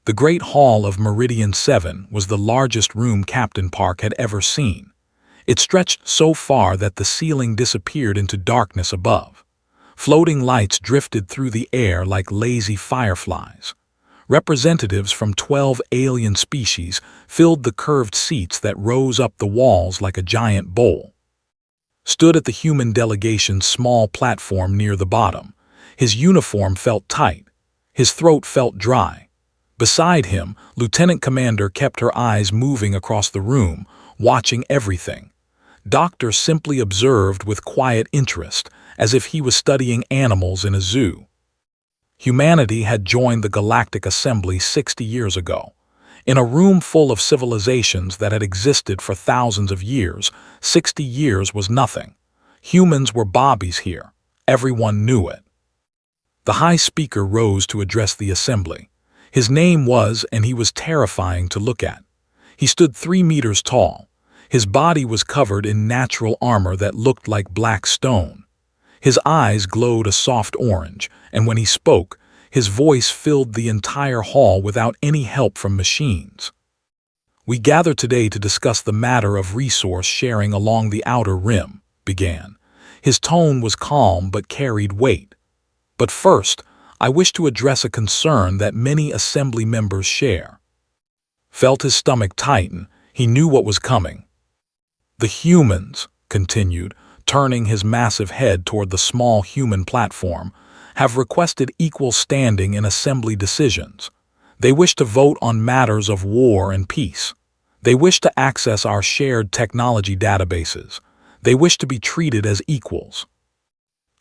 The Great Hall of Meridian 7 was the largest room Captain Park had ever seen. It stretched so far that the ceiling disappeared into darkness above. Floating lights drifted through the air like lazy fireflies. Representatives from 12 alien species filled the curved seats that rose up the walls like a giant bowl. Stood at the human delegation's small platform near the bottom. His uniform felt tight. His throat felt dry. Beside him, Lieutenant Commander kept her eyes moving across the room, watching everything. Doctor simply observed with quiet interest, as if he was studying animals in a zoo. Humanity had joined the Galactic Assembly 60 years ago. In a room full of civilizations that had existed for thousands of years, 60 years was nothing. Humans were bobbies here. Everyone knew it. The High Speaker rose to address the assembly. His name was, and he was terrifying to look at. He stood 3 meters tall. His body was covered in natural armor that looked like black stone. His eyes glowed a soft orange, and when he spoke, his voice filled the entire hall without any help from machines. "We gather today to discuss the matter of resource sharing along the outer rim," began. His tone was calm but carried weight. "But first, I wish to address a concern that many assembly members share." Felt his stomach tighten. He knew what was coming. "The humans," continued, turning his massive head toward the small human platform, "have requested equal standing in assembly decisions. They wish to vote on matters of war and peace. They wish to access our shared technology databases. They wish to be treated as equals."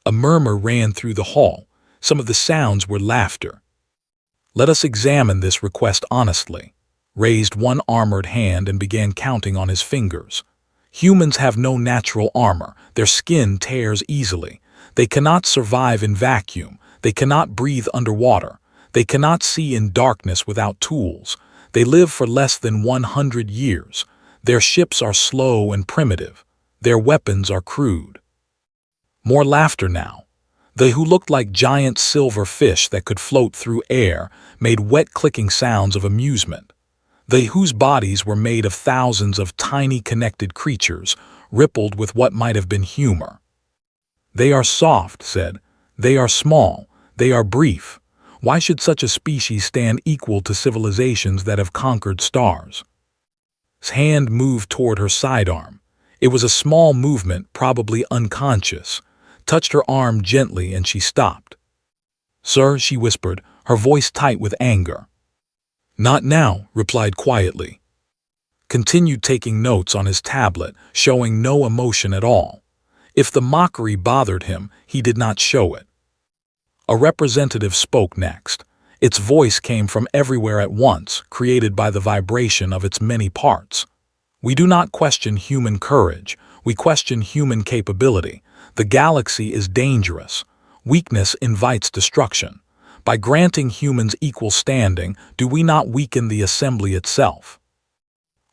A murmur ran through the hall. Some of the sounds were laughter. "Let us examine this request honestly," raised one armored hand and began counting on his fingers. "Humans have no natural armor. Their skin tears easily. They cannot survive in vacuum. They cannot breathe underwater. They cannot see in darkness without tools. They live for less than 100 years. Their ships are slow and primitive. Their weapons are crude." More laughter now. They who looked like giant silver fish that could float through air made wet clicking sounds of amusement. They whose bodies were made of thousands of tiny connected creatures rippled with what might have been humor. "They are soft," said. "They are small. They are brief. Why should such a species stand equal to civilizations that have conquered stars?" His hand moved toward her sidearm. It was a small movement, probably unconscious. Touched her arm gently and she stopped. "Sir," she whispered, her voice tight with anger. "Not now," replied quietly. Continued taking notes on his tablet, showing no emotion at all. If the mockery bothered him, he did not show it. A representative spoke next. Its voice came from everywhere at once, created by the vibration of its many parts. "We do not question human courage. We question human capability. The galaxy is dangerous. Weakness invites destruction. By granting humans equal standing, do we not weaken the assembly itself?"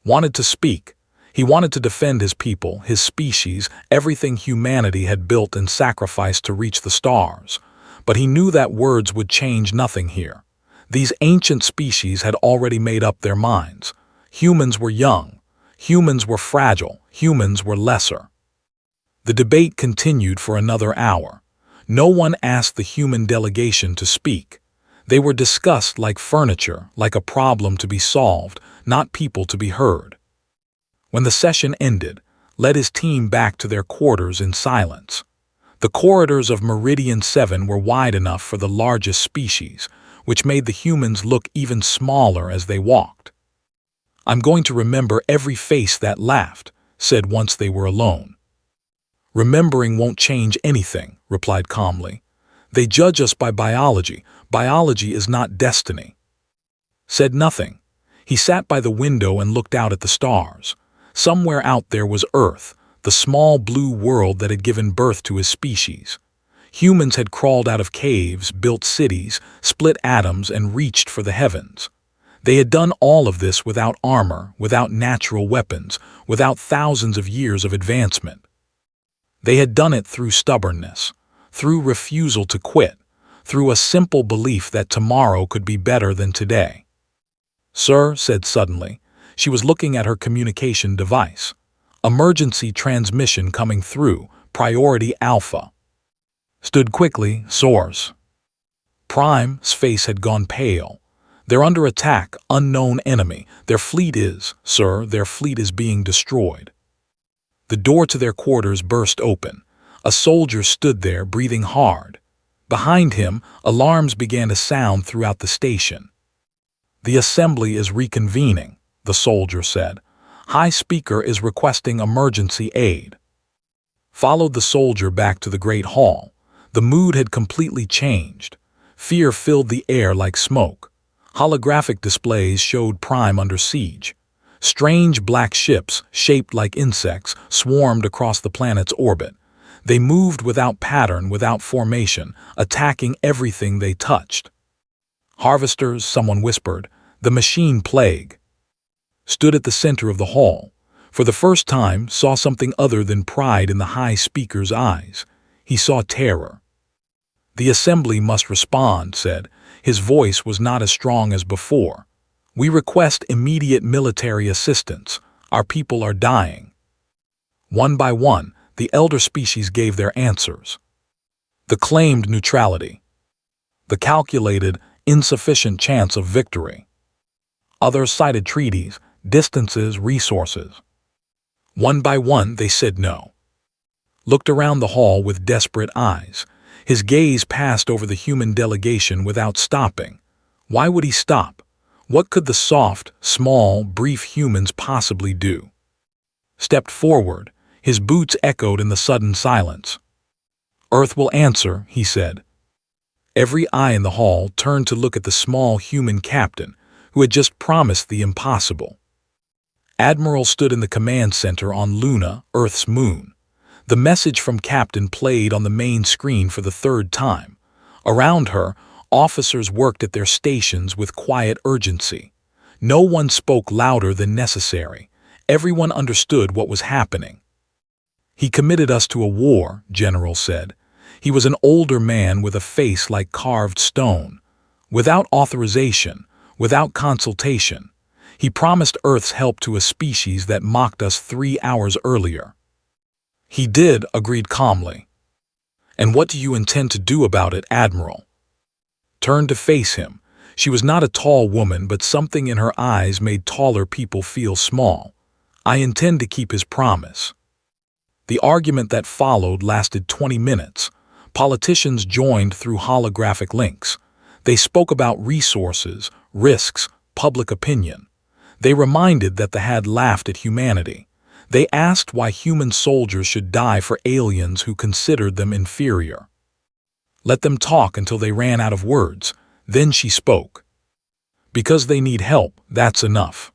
Wanted to speak. He wanted to defend his people, his species, everything humanity had built and sacrificed to reach the stars. But he knew that words would change nothing here. These ancient species had already made up their minds. Humans were young. Humans were fragile. Humans were lesser. The debate continued for another hour. No one asked the human delegation to speak. They were discussed like furniture, like a problem to be solved, not people to be heard. When the session ended, led his team back to their quarters in silence. The corridors of Meridian 7 were wide enough for the largest species, which made the humans look even smaller as they walked. "I'm going to remember every face that laughed," said once they were alone. "Remembering won't change anything," replied calmly. "They judge us by biology. Biology is not destiny." Said nothing. He sat by the window and looked out at the stars. Somewhere out there was Earth, the small blue world that had given birth to his species. Humans had crawled out of caves, built cities, split atoms, and reached for the heavens. They had done all of this without armor, without natural weapons, without thousands of years of advancement. They had done it through stubbornness, through refusal to quit, through a simple belief that tomorrow could be better than today. "Sir," said suddenly. She was looking at her communication device. "Emergency transmission coming through. Priority Alpha." Stood quickly, source. Prime's face had gone pale. "They're under attack, unknown enemy. Their fleet is, sir, their fleet is being destroyed." The door to their quarters burst open. A soldier stood there, breathing hard. Behind him, alarms began to sound throughout the station. "The assembly is reconvening," the soldier said. "High Speaker is requesting emergency aid." Followed the soldier back to the Great Hall. The mood had completely changed. Fear filled the air like smoke. Holographic displays showed Prime under siege. Strange black ships, shaped like insects, swarmed across the planet's orbit. They moved without pattern, without formation, attacking everything they touched. "Harvesters," someone whispered, "the machine plague." Stood at the center of the hall. For the first time, saw something other than pride in the High Speaker's eyes. He saw terror. "The assembly must respond," said. His voice was not as strong as before. "We request immediate military assistance. Our people are dying." One by one, the elder species gave their answers. The claimed neutrality. The calculated, insufficient chance of victory. Others cited treaties, distances, resources. One by one, they said no. Looked around the hall with desperate eyes. His gaze passed over the human delegation without stopping. Why would he stop? What could the soft, small, brief humans possibly do? Stepped forward. His boots echoed in the sudden silence. "Earth will answer," he said. Every eye in the hall turned to look at the small human captain who had just promised the impossible. Admiral stood in the command center on Luna, Earth's moon. The message from Captain played on the main screen for the third time. Around her, officers worked at their stations with quiet urgency. No one spoke louder than necessary. Everyone understood what was happening. "He committed us to a war," General said. He was an older man with a face like carved stone. Without authorization, without consultation, he promised Earth's help to a species that mocked us 3 hours earlier. "He did," agreed calmly. "And what do you intend to do about it, Admiral?" Turned to face him. She was not a tall woman, but something in her eyes made taller people feel small. "I intend to keep his promise." The argument that followed lasted 20 minutes. Politicians joined through holographic links. They spoke about resources, risks, public opinion. They reminded that they had laughed at humanity. They asked why human soldiers should die for aliens who considered them inferior. Let them talk until they ran out of words. Then she spoke. "Because they need help, that's enough."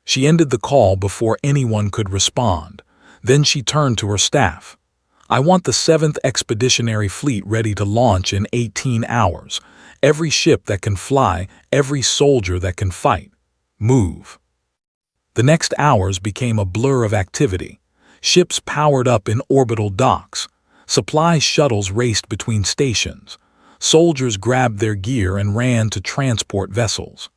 She ended the call before anyone could respond. Then she turned to her staff. "I want the 7th Expeditionary Fleet ready to launch in 18 hours. Every ship that can fly, every soldier that can fight. Move." The next hours became a blur of activity. Ships powered up in orbital docks. Supply shuttles raced between stations. Soldiers grabbed their gear and ran to transport vessels.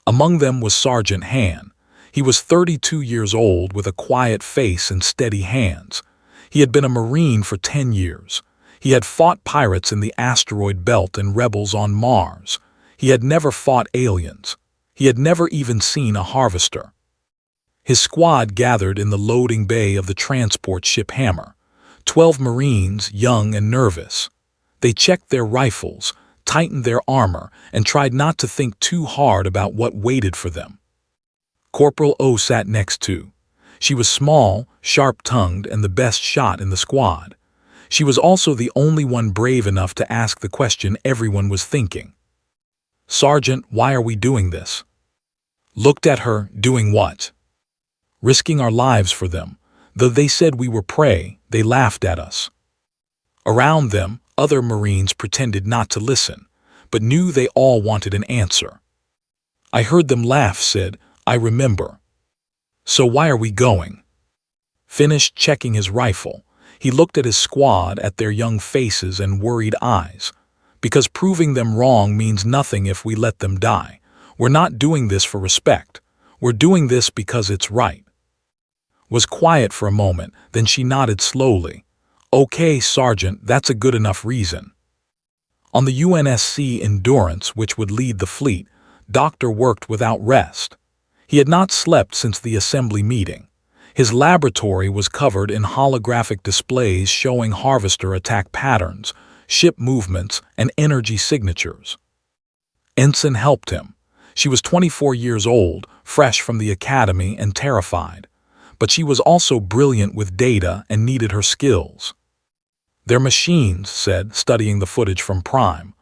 Among them was Sergeant Han. He was 32 years old with a quiet face and steady hands. He had been a Marine for 10 years. He had fought pirates in the asteroid belt and rebels on Mars. He had never fought aliens. He had never even seen a harvester. His squad gathered in the loading bay of the transport ship Hammer. 12 Marines, young and nervous. They checked their rifles, tightened their armor, and tried not to think too hard about what waited for them. Corporal O sat next to. She was small, sharp-tongued, and the best shot in the squad. She was also the only one brave enough to ask the question everyone was thinking. "Sergeant, why are we doing this?" Looked at her, "Doing what?" "Risking our lives for them. Though they said we were prey, they laughed at us." Around them, other Marines pretended not to listen, but knew they all wanted an answer. "I heard them laugh," said, "I remember." "So why are we going?" Finished checking his rifle, he looked at his squad, at their young faces and worried eyes. "Because proving them wrong means nothing if we let them die. We're not doing this for respect. We're doing this because it's right. Was quiet for a moment, then she nodded slowly. Okay, Sergeant, that's a good enough reason. On the UNSC Endurance, which would lead the fleet, Doctor worked without rest. He had not slept since the assembly meeting. His laboratory was covered in holographic displays showing harvester attack patterns, ship movements, and energy signatures. Ensign helped him. She was 24 years old, fresh from the academy and terrified. But she was also brilliant with data and needed her skills. They're machines, said, studying the footage from Prime.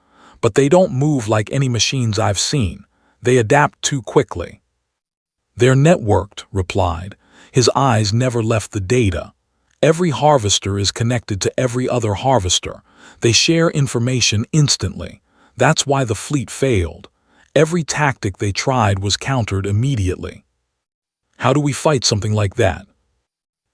But they don't move like any machines I've seen. They adapt too quickly. They're networked, replied. His eyes never left the data. Every harvester is connected to every other harvester. They share information instantly. That's why the fleet failed. Every tactic they tried was countered immediately. How do we fight something like that?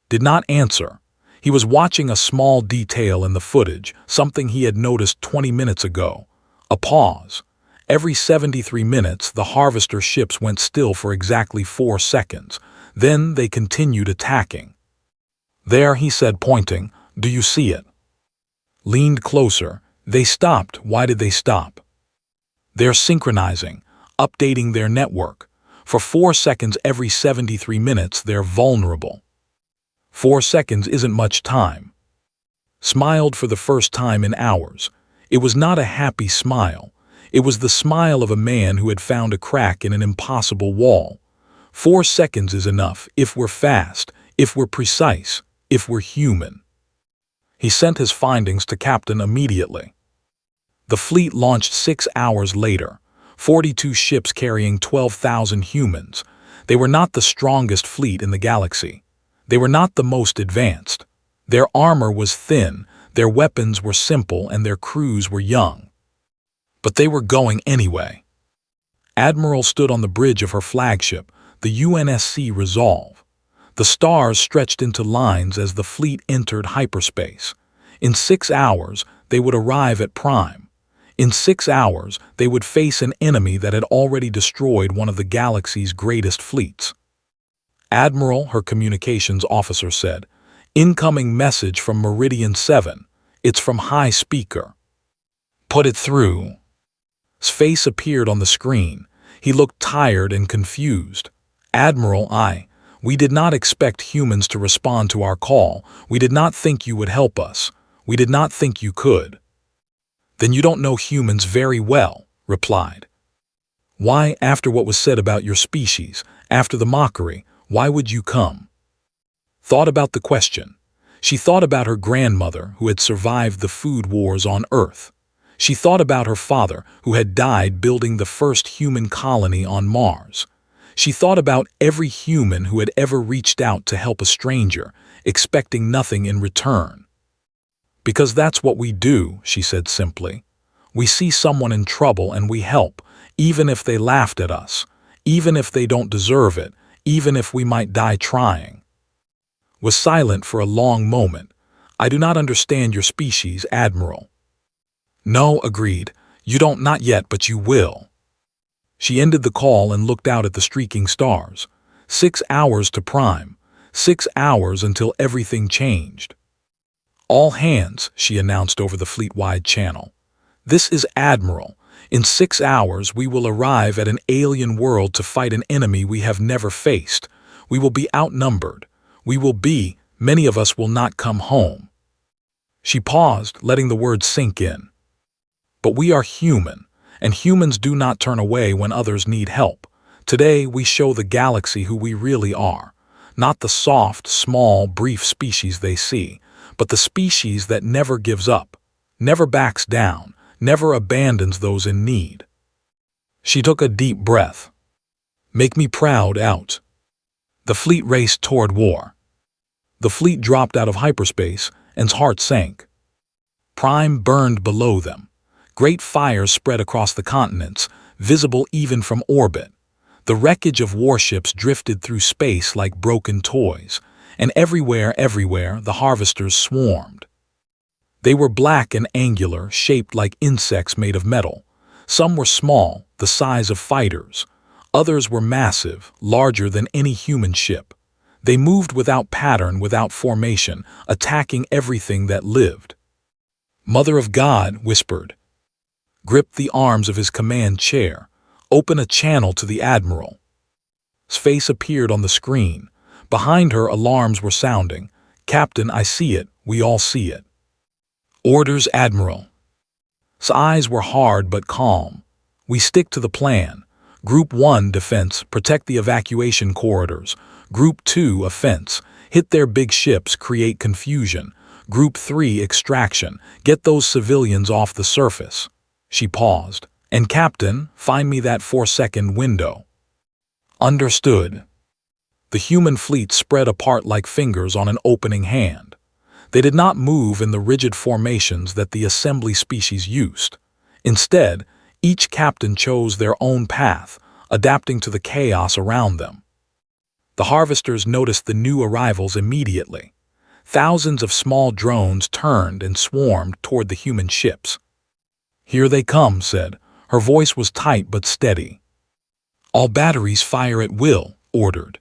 Did not answer. He was watching a small detail in the footage, something he had noticed 20 minutes ago. A pause. Every 73 minutes, the harvester ships went still for exactly 4 seconds. Then they continued attacking. There, he said, pointing. Do you see it? Leaned closer. They stopped. Why did they stop? They're synchronizing, updating their network. For 4 seconds every 73 minutes, they're vulnerable. 4 seconds isn't much time. Smiled for the first time in hours. It was not a happy smile. It was the smile of a man who had found a crack in an impossible wall. 4 seconds is enough if we're fast, if we're precise, if we're human. He sent his findings to Captain immediately. The fleet launched 6 hours later, 42 ships carrying 12,000 humans. They were not the strongest fleet in the galaxy. They were not the most advanced. Their armor was thin, their weapons were simple, and their crews were young. But they were going anyway. Admiral stood on the bridge of her flagship, the UNSC Resolve. The stars stretched into lines as the fleet entered hyperspace. In 6 hours, they would arrive at Prime. In 6 hours, they would face an enemy that had already destroyed one of the galaxy's greatest fleets. Admiral, her communications officer said, incoming message from Meridian 7. It's from High Speaker. Put it through. His face appeared on the screen. He looked tired and confused. Admiral, we did not expect humans to respond to our call. We did not think you would help us. We did not think you could. Then you don't know humans very well, replied. Why, after what was said about your species, after the mockery, why would you come? Thought about the question. She thought about her grandmother who had survived the food wars on Earth. She thought about her father who had died building the first human colony on Mars. She thought about every human who had ever reached out to help a stranger, expecting nothing in return. Because that's what we do, she said simply. We see someone in trouble and we help, even if they laughed at us, even if they don't deserve it, even if we might die trying. Was silent for a long moment. I do not understand your species, Admiral. No, agreed. You don't, not yet, but you will. She ended the call and looked out at the streaking stars. 6 hours to Prime. 6 hours until everything changed. All hands, she announced over the fleet-wide channel. This is Admiral. In 6 hours we will arrive at an alien world to fight an enemy we have never faced. We will be outnumbered. Many of us will not come home. She paused, letting the words sink in. But we are human, and humans do not turn away when others need help. Today we show the galaxy who we really are. Not the soft, small, brief species they see, but the species that never gives up, never backs down, never abandons those in need. She took a deep breath. Make me proud, out. The fleet raced toward war. The fleet dropped out of hyperspace, and his heart sank. Prime burned below them. Great fires spread across the continents, visible even from orbit. The wreckage of warships drifted through space like broken toys, and everywhere, the harvesters swarmed. They were black and angular, shaped like insects made of metal. Some were small, the size of fighters. Others were massive, larger than any human ship. They moved without pattern, without formation, attacking everything that lived. "Mother of God," whispered. Gripped the arms of his command chair. "Open a channel to the Admiral." His face appeared on the screen. Behind her, alarms were sounding. "Captain, I see it. We all see it." "Orders, Admiral." His eyes were hard but calm. "We stick to the plan. Group 1, defense, protect the evacuation corridors. Group 2, offense, hit their big ships, create confusion. Group 3, extraction, get those civilians off the surface." She paused. "And Captain, find me that 4-second window." "Understood." The human fleet spread apart like fingers on an opening hand. They did not move in the rigid formations that the assembly species used. Instead, each captain chose their own path, adapting to the chaos around them. The harvesters noticed the new arrivals immediately. Thousands of small drones turned and swarmed toward the human ships. "Here they come," said. Her voice was tight but steady. "All batteries fire at will," ordered.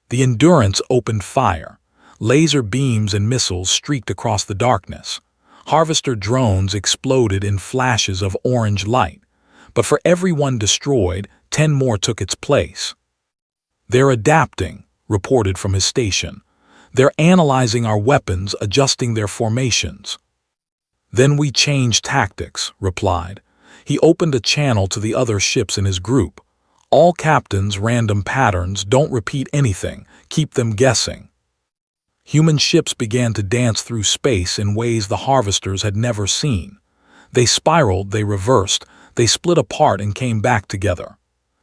The Endurance opened fire. Laser beams and missiles streaked across the darkness. Harvester drones exploded in flashes of orange light. But for every one destroyed, 10 more took its place. "They're adapting," reported from his station. "They're analyzing our weapons, adjusting their formations." "Then we change tactics," replied. He opened a channel to the other ships in his group. "All captains, random patterns, don't repeat anything, keep them guessing." Human ships began to dance through space in ways the harvesters had never seen. They spiraled, they reversed, they split apart and came back together.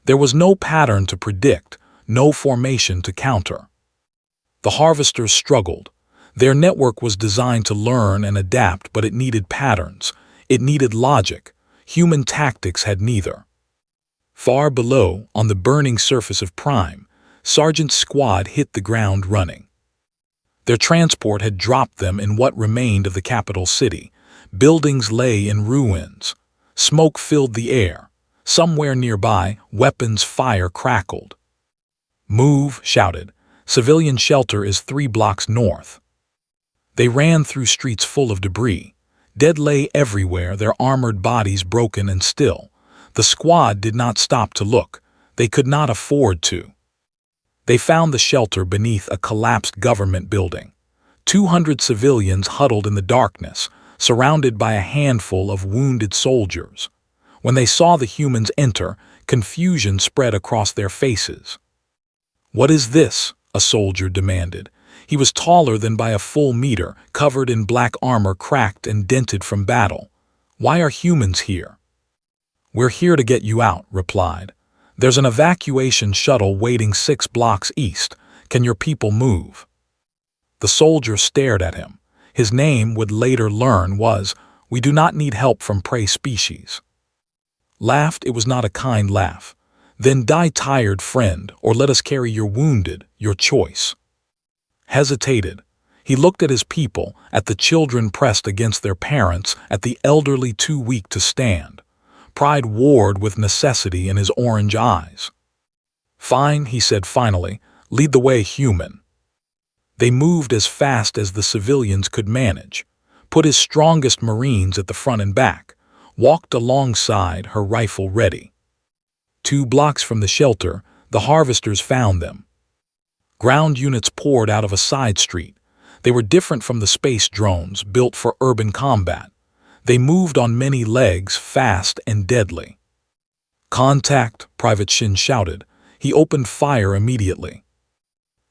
There was no pattern to predict, no formation to counter. The harvesters struggled. Their network was designed to learn and adapt, but it needed patterns. It needed logic. Human tactics had neither. Far below, on the burning surface of Prime, Sergeant's squad hit the ground running. Their transport had dropped them in what remained of the capital city. Buildings lay in ruins. Smoke filled the air. Somewhere nearby, weapons fire crackled. "Move," shouted. "Civilian shelter is 3 blocks north." They ran through streets full of debris. Dead lay everywhere, their armored bodies broken and still. The squad did not stop to look. They could not afford to. They found the shelter beneath a collapsed government building. 200 civilians huddled in the darkness, surrounded by a handful of wounded soldiers. When they saw the humans enter, confusion spread across their faces. "What is this?" a soldier demanded. He was taller than by a full meter, covered in black armor cracked and dented from battle. "Why are humans here?" "We're here to get you out," replied. "There's an evacuation shuttle waiting 6 blocks east. Can your people move?" The soldier stared at him. His name, would later learn, was, "We do not need help from prey species." Laughed. It was not a kind laugh. "Then die tired, friend, or let us carry your wounded, your choice." Hesitated. He looked at his people, at the children pressed against their parents, at the elderly too weak to stand. Pride warred with necessity in his orange eyes. "Fine," he said finally. "Lead the way, human." They moved as fast as the civilians could manage. Put his strongest Marines at the front and back. Walked alongside, her rifle ready. 2 blocks from the shelter, the harvesters found them. Ground units poured out of a side street. They were different from the space drones, built for urban combat. They moved on many legs, fast and deadly. "Contact," Private Shin shouted. He opened fire immediately.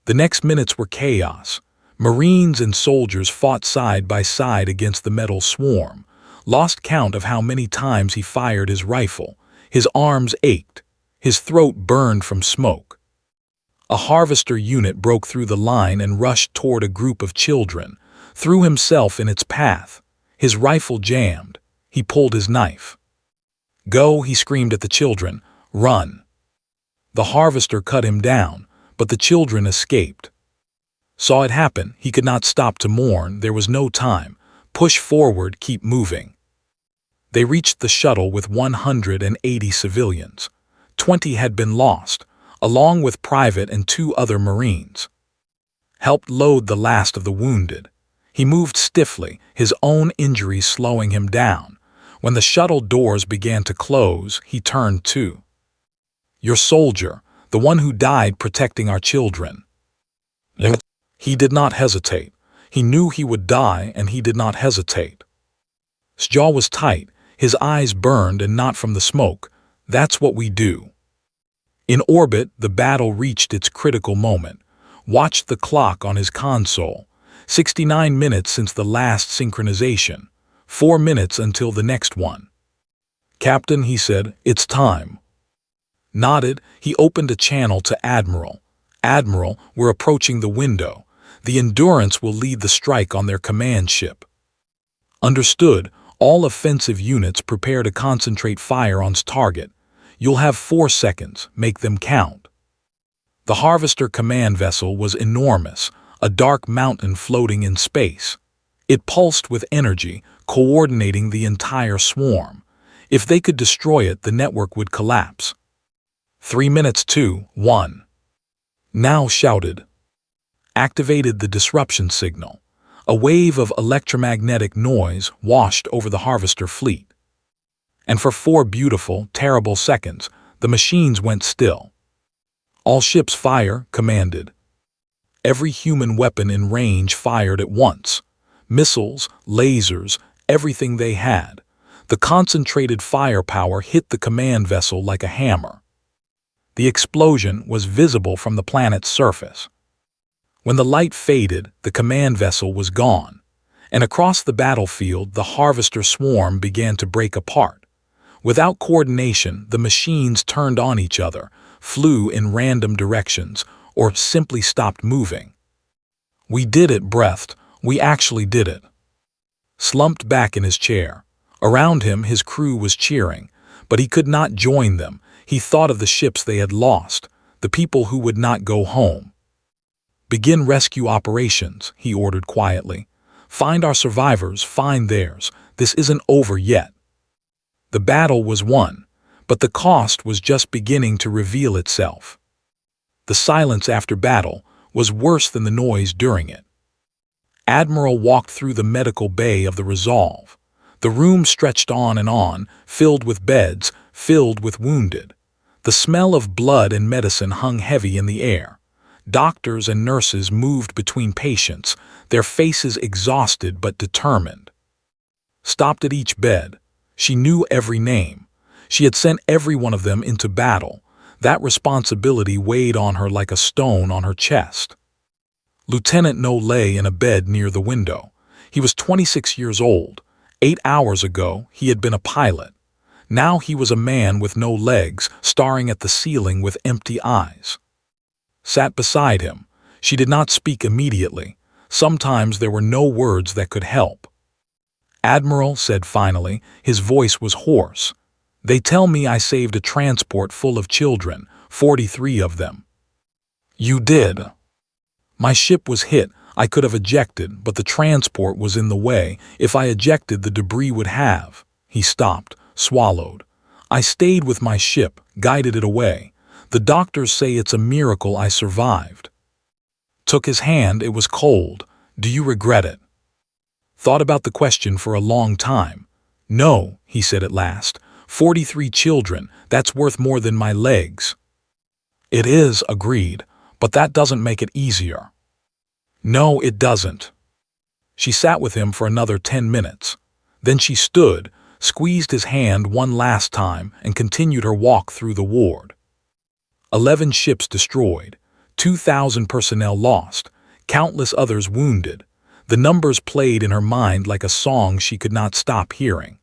The next minutes were chaos. Marines and soldiers fought side by side against the metal swarm. Lost count of how many times he fired his rifle. His arms ached. His throat burned from smoke. A harvester unit broke through the line and rushed toward a group of children, threw himself in its path. His rifle jammed. He pulled his knife. "Go," he screamed at the children. "Run." The harvester cut him down, but the children escaped. Saw it happen. He could not stop to mourn. There was no time. Push forward, keep moving. They reached the shuttle with 180 civilians. 20 had been lost, along with Private and 2 other Marines. Helped load the last of the wounded. He moved stiffly, his own injuries slowing him down. When the shuttle doors began to close, he turned to "Your soldier, the one who died protecting our children." He did not hesitate. He knew he would die, and he did not hesitate. His jaw was tight, his eyes burned, and not from the smoke. That's what we do. In orbit, the battle reached its critical moment. Watched the clock on his console. 69 minutes since the last synchronization. 4 minutes until the next one. "Captain," he said, "it's time." Nodded, he opened a channel to Admiral. "Admiral, we're approaching the window. The Endurance will lead the strike on their command ship." "Understood. All offensive units prepare to concentrate fire on target. You'll have 4 seconds. Make them count." The Harvester command vessel was enormous, a dark mountain floating in space. It pulsed with energy, coordinating the entire swarm. If they could destroy it, the network would collapse. 3 minutes, 2, 1. Now shouted. Activated the disruption signal. A wave of electromagnetic noise washed over the Harvester fleet. And for 4 beautiful, terrible seconds, the machines went still. "All ships fire," commanded. Every human weapon in range fired at once. Missiles, lasers, everything they had. The concentrated firepower hit the command vessel like a hammer. The explosion was visible from the planet's surface. When the light faded, the command vessel was gone, and across the battlefield the Harvester swarm began to break apart. Without coordination, the machines turned on each other, flew in random directions, or simply stopped moving. "We did it," breathed. "We actually did it." Slumped back in his chair. Around him, his crew was cheering, but he could not join them. He thought of the ships they had lost, the people who would not go home. "Begin rescue operations," he ordered quietly. "Find our survivors, find theirs. This isn't over yet." The battle was won, but the cost was just beginning to reveal itself. The silence after battle was worse than the noise during it. Admiral walked through the medical bay of the Resolve. The room stretched on, filled with beds, filled with wounded. The smell of blood and medicine hung heavy in the air. Doctors and nurses moved between patients, their faces exhausted but determined. Stopped at each bed. She knew every name. She had sent every one of them into battle. That responsibility weighed on her like a stone on her chest. Lieutenant No lay in a bed near the window. He was 26 years old. 8 hours ago, he had been a pilot. Now he was a man with no legs, staring at the ceiling with empty eyes. Sat beside him. She did not speak immediately. Sometimes there were no words that could help. "Admiral," said finally, his voice was hoarse. "They tell me I saved a transport full of children, 43 of them." "You did." "My ship was hit. I could have ejected, but the transport was in the way. If I ejected, the debris would have." He stopped, swallowed. "I stayed with my ship, guided it away. The doctors say it's a miracle I survived." Took his hand. It was cold. "Do you regret it?" Thought about the question for a long time. "No," he said at last. 43 children, that's worth more than my legs." "It is," agreed, "but that doesn't make it easier." "No, it doesn't." She sat with him for another 10 minutes. Then she stood, squeezed his hand one last time, and continued her walk through the ward. 11 ships destroyed, 2,000 personnel lost, countless others wounded. The numbers played in her mind like a song she could not stop hearing.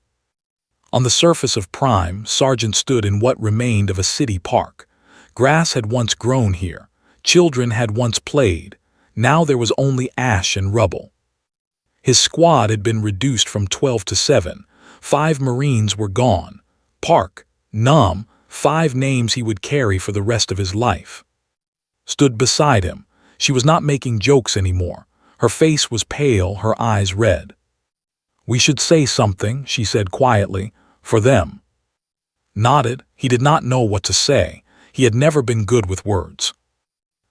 On the surface of Prime, Sargent stood in what remained of a city park. Grass had once grown here. Children had once played. Now there was only ash and rubble. His squad had been reduced from 12 to 7. 5 Marines were gone. Park, Nam, 5 names he would carry for the rest of his life. Stood beside him. She was not making jokes anymore. Her face was pale, her eyes red. "We should say something," she said quietly, "for them." Nodded, He did not know what to say. He had never been good with words.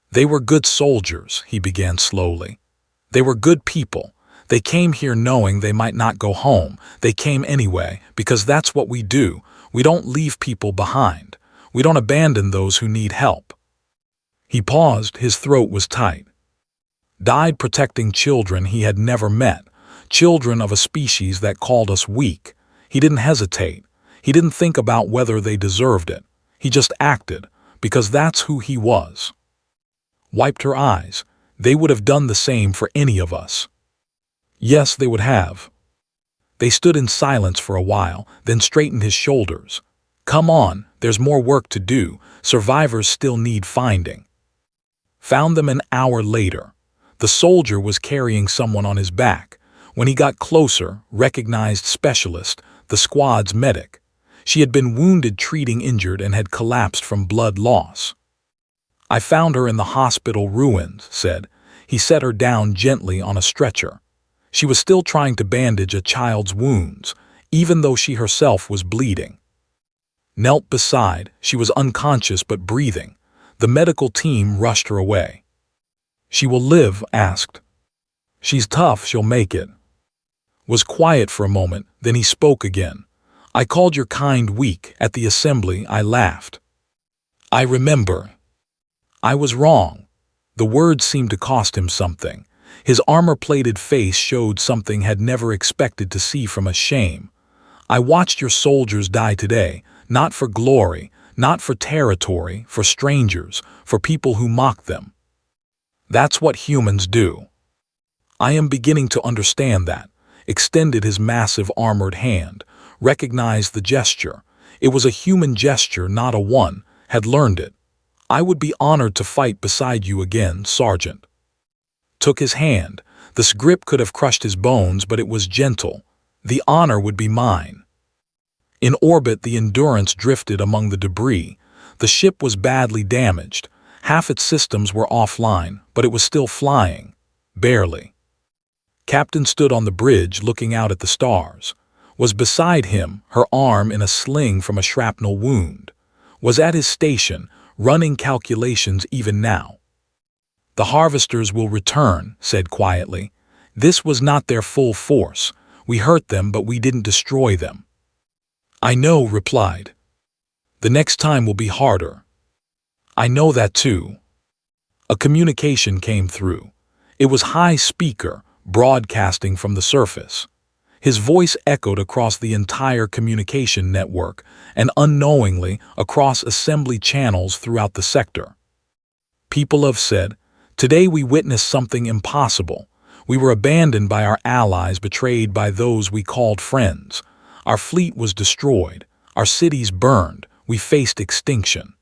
"They were good soldiers," he began slowly. "They were good people. They came here knowing they might not go home. They came anyway, because that's what we do. We don't leave people behind. We don't abandon those who need help." He paused, his throat was tight. Died protecting children he had never met, children of a species that called us weak. He didn't hesitate. He didn't think about whether they deserved it. He just acted, because that's who he was. Wiped her eyes. They would have done the same for any of us. Yes, they would have. They stood in silence for a while, then straightened his shoulders. "Come on, there's more work to do. Survivors still need finding." Found them an hour later. The soldier was carrying someone on his back. When he got closer, recognized specialist, the squad's medic. She had been wounded treating injured and had collapsed from blood loss. "I found her in the hospital ruins," said. He set her down gently on a stretcher. She was still trying to bandage a child's wounds, even though she herself was bleeding. Knelt beside, she was unconscious but breathing. The medical team rushed her away. "She will live?" asked. "She's tough, she'll make it." Was quiet for a moment, then he spoke again. "I called your kind weak. At the assembly, I laughed. I remember. I was wrong." The words seemed to cost him something. His armor-plated face showed something had never expected to see from a shame. "I watched your soldiers die today, not for glory, not for territory, for strangers, for people who mock them. That's what humans do. I am beginning to understand that." Extended his massive armored hand, recognized the gesture. It was a human gesture, not a one, had learned it. "I would be honored to fight beside you again, Sergeant." Took his hand. The grip could have crushed his bones, but it was gentle. "The honor would be mine." In orbit, the Endurance drifted among the debris. The ship was badly damaged. Half its systems were offline, but it was still flying. Barely. Captain stood on the bridge looking out at the stars. Was beside him, her arm in a sling from a shrapnel wound. Was at his station, running calculations even now. "The harvesters will return," said quietly. "This was not their full force. We hurt them, but we didn't destroy them." "I know," replied. "The next time will be harder." "I know that too." A communication came through. It was high speaker, broadcasting from the surface. His voice echoed across the entire communication network and unknowingly across assembly channels throughout the sector. "People have said, today we witnessed something impossible. We were abandoned by our allies, betrayed by those we called friends. Our fleet was destroyed. Our cities burned. We faced extinction."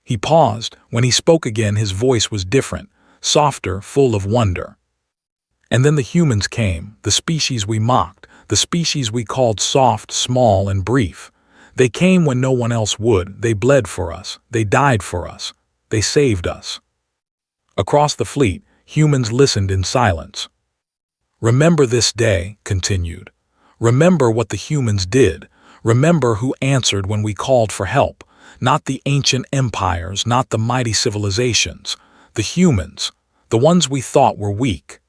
He paused. When he spoke again, his voice was different, softer, full of wonder. "And then the humans came, the species we mocked, the species we called soft, small, and brief. They came when no one else would. They bled for us. They died for us. They saved us." Across the fleet, humans listened in silence. "Remember this day," continued. "Remember what the humans did. Remember who answered when we called for help. Not the ancient empires, not the mighty civilizations. The humans, the ones we thought were weak."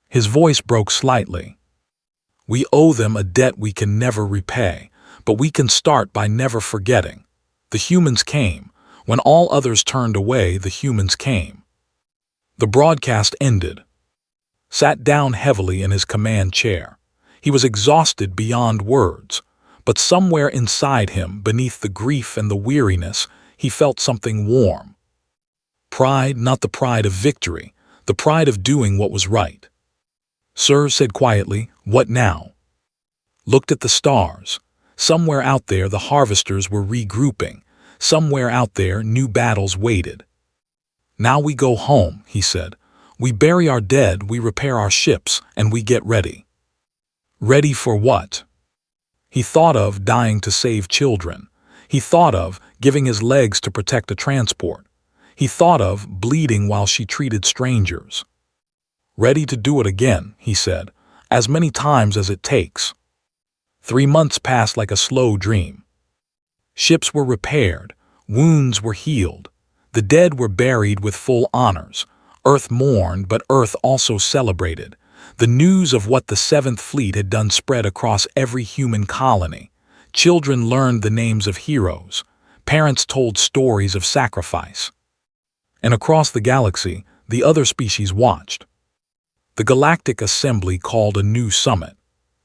His voice broke slightly. "We owe them a debt we can never repay, but we can start by never forgetting. The humans came. When all others turned away, the humans came." The broadcast ended. Sat down heavily in his command chair. He was exhausted beyond words, but somewhere inside him, beneath the grief and the weariness, he felt something warm. Pride, not the pride of victory, the pride of doing what was right. "Sir," said quietly, "what now?" Looked at the stars. Somewhere out there the harvesters were regrouping. Somewhere out there new battles waited. "Now we go home," he said. "We bury our dead, we repair our ships, and we get ready." Ready for what? He thought of dying to save children. He thought of giving his legs to protect a transport. He thought of bleeding while she treated strangers. "Ready to do it again," he said, "as many times as it takes." 3 months passed like a slow dream. Ships were repaired, wounds were healed, the dead were buried with full honors. Earth mourned, but Earth also celebrated. The news of what the Seventh Fleet had done spread across every human colony. Children learned the names of heroes. Parents told stories of sacrifice. And across the galaxy, the other species watched. The Galactic Assembly called a new summit.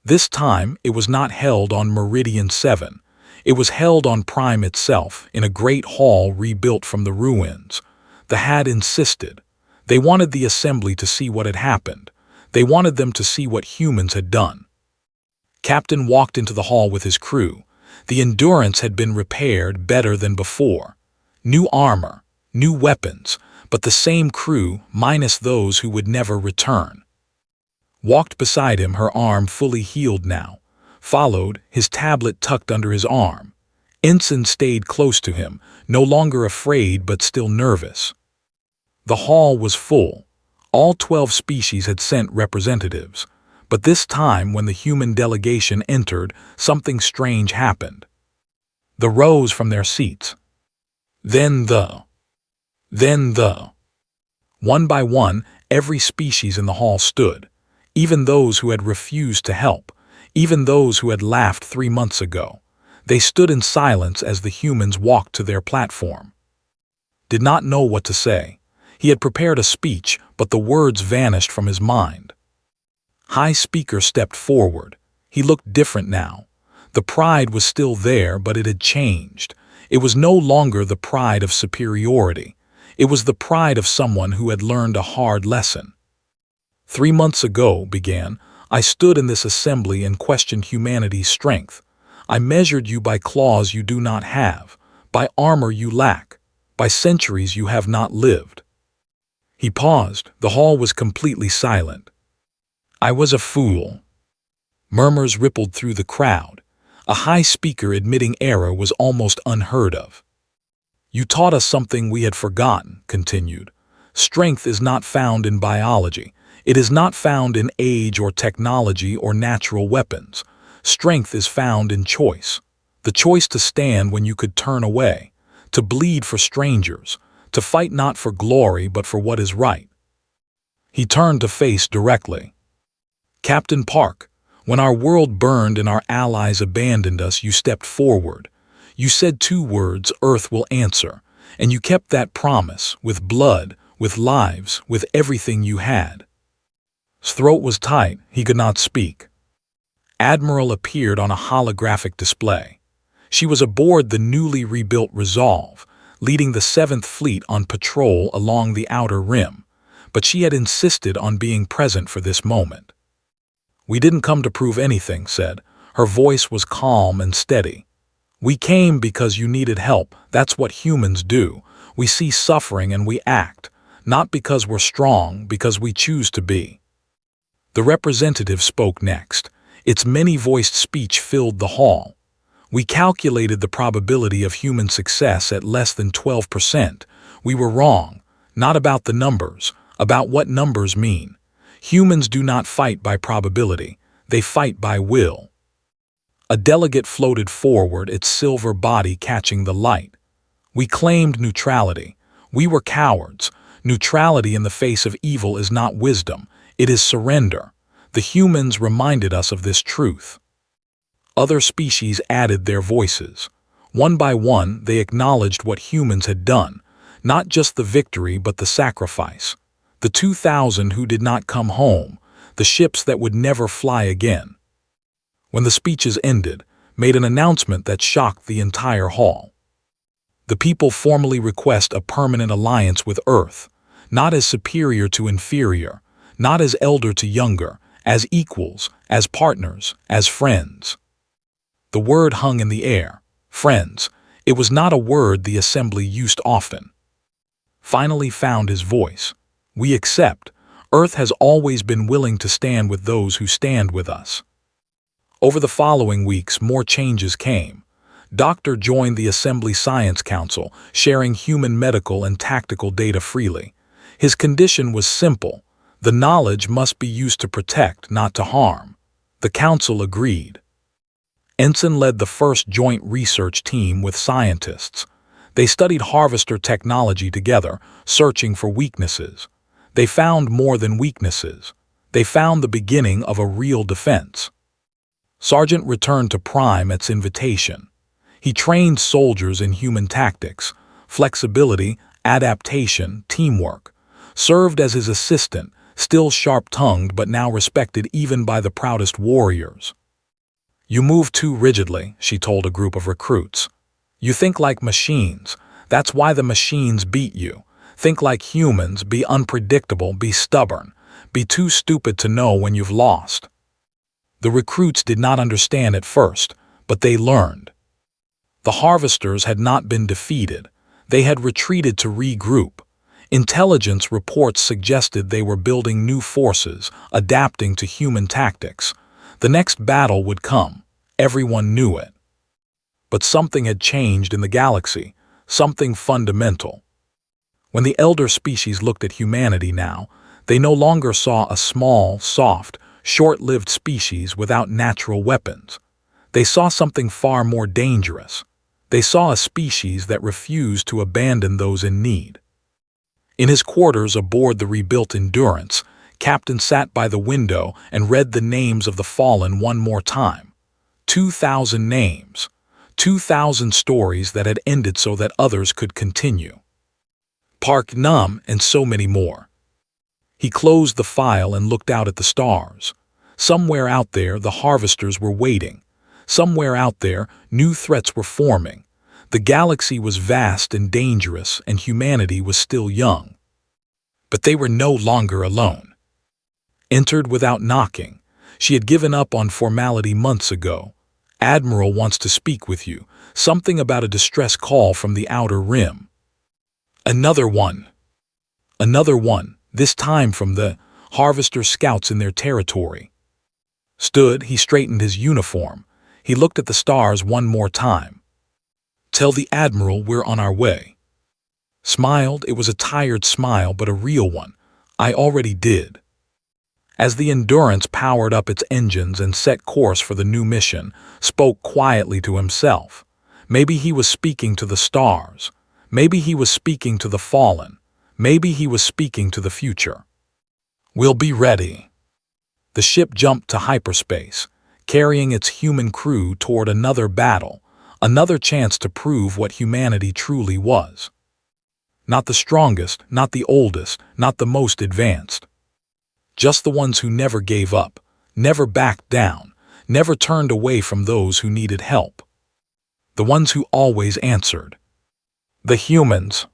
This time, it was not held on Meridian 7. It was held on Prime itself, in a great hall rebuilt from the ruins. The Had insisted. They wanted the Assembly to see what had happened. They wanted them to see what humans had done. Captain walked into the hall with his crew. The Endurance had been repaired better than before. New armor, new weapons, but the same crew minus those who would never return. Walked beside him, her arm fully healed now. Followed, his tablet tucked under his arm. Ensign stayed close to him, no longer afraid but still nervous. The hall was full. All 12 species had sent representatives. But this time, when the human delegation entered, something strange happened. They rose from their seats. Then one by one, every species in the hall stood. Even those who had refused to help. Even those who had laughed 3 months ago. They stood in silence as the humans walked to their platform. Did not know what to say. He had prepared a speech, but the words vanished from his mind. High Speaker stepped forward. He looked different now. The pride was still there, but it had changed. It was no longer the pride of superiority. It was the pride of someone who had learned a hard lesson. 3 months ago, began, I stood in this assembly and questioned humanity's strength. I measured you by claws you do not have, by armor you lack, by centuries you have not lived. He paused. The hall was completely silent. I was a fool. Murmurs rippled through the crowd. A High Speaker admitting error was almost unheard of. You taught us something we had forgotten, continued. Strength is not found in biology. It is not found in age or technology or natural weapons. Strength is found in choice. The choice to stand when you could turn away, to bleed for strangers, to fight not for glory but for what is right. He turned to face directly. Captain Park, when our world burned and our allies abandoned us, you stepped forward. You said 2 words, Earth will answer, and you kept that promise, with blood, with lives, with everything you had. His throat was tight, he could not speak. Admiral appeared on a holographic display. She was aboard the newly rebuilt Resolve, leading the 7th Fleet on patrol along the outer rim, but she had insisted on being present for this moment. We didn't come to prove anything, said. Her voice was calm and steady. We came because you needed help. That's what humans do. We see suffering and we act, not because we're strong, because we choose to be. The representative spoke next. Its many-voiced speech filled the hall. We calculated the probability of human success at less than 12%. We were wrong, not about the numbers, about what numbers mean. Humans do not fight by probability, they fight by will. A delegate floated forward, its silver body catching the light. We claimed neutrality. We were cowards. Neutrality in the face of evil is not wisdom, it is surrender. The humans reminded us of this truth. Other species added their voices. One by one, they acknowledged what humans had done, not just the victory but the sacrifice. The 2,000 who did not come home, the ships that would never fly again. When the speeches ended, made an announcement that shocked the entire hall. The people formally request a permanent alliance with Earth, not as superior to inferior, not as elder to younger, as equals, as partners, as friends. The word hung in the air. Friends. It was not a word the assembly used often. Finally found his voice. We accept. Earth has always been willing to stand with those who stand with us. Over the following weeks, more changes came. Doctor joined the Assembly Science Council, sharing human medical and tactical data freely. His condition was simple. The knowledge must be used to protect, not to harm. The council agreed. Ensign led the first joint research team with scientists. They studied harvester technology together, searching for weaknesses. They found more than weaknesses. They found the beginning of a real defense. Sergeant returned to Prime at invitation. He trained soldiers in human tactics, flexibility, adaptation, teamwork. Served as his assistant, still sharp-tongued but now respected even by the proudest warriors. "You move too rigidly," she told a group of recruits. "You think like machines. That's why the machines beat you. Think like humans, be unpredictable, be stubborn. Be too stupid to know when you've lost." The recruits did not understand at first, but they learned. The harvesters had not been defeated. They had retreated to regroup. Intelligence reports suggested they were building new forces, adapting to human tactics. The next battle would come. Everyone knew it. But something had changed in the galaxy, something fundamental. When the elder species looked at humanity now, they no longer saw a small, soft, short-lived species without natural weapons. They saw something far more dangerous. They saw a species that refused to abandon those in need. In his quarters aboard the rebuilt Endurance, Captain sat by the window and read the names of the fallen one more time. 2,000 names. 2,000 stories that had ended so that others could continue. Park Num and so many more. He closed the file and looked out at the stars. Somewhere out there, the harvesters were waiting. Somewhere out there, new threats were forming. The galaxy was vast and dangerous, and humanity was still young. But they were no longer alone. Entered without knocking. She had given up on formality months ago. "Admiral wants to speak with you. Something about a distress call from the outer rim." Another one. Another one, this time from the Harvester Scouts in their territory. He straightened his uniform. He looked at the stars one more time. "Tell the Admiral we're on our way." Smiled, it was a tired smile but a real one. "I already did." As the Endurance powered up its engines and set course for the new mission, spoke quietly to himself. Maybe he was speaking to the stars. Maybe he was speaking to the fallen. Maybe he was speaking to the future. "We'll be ready." The ship jumped to hyperspace, carrying its human crew toward another battle, another chance to prove what humanity truly was. Not the strongest, not the oldest, not the most advanced. Just the ones who never gave up, never backed down, never turned away from those who needed help. The ones who always answered. The humans.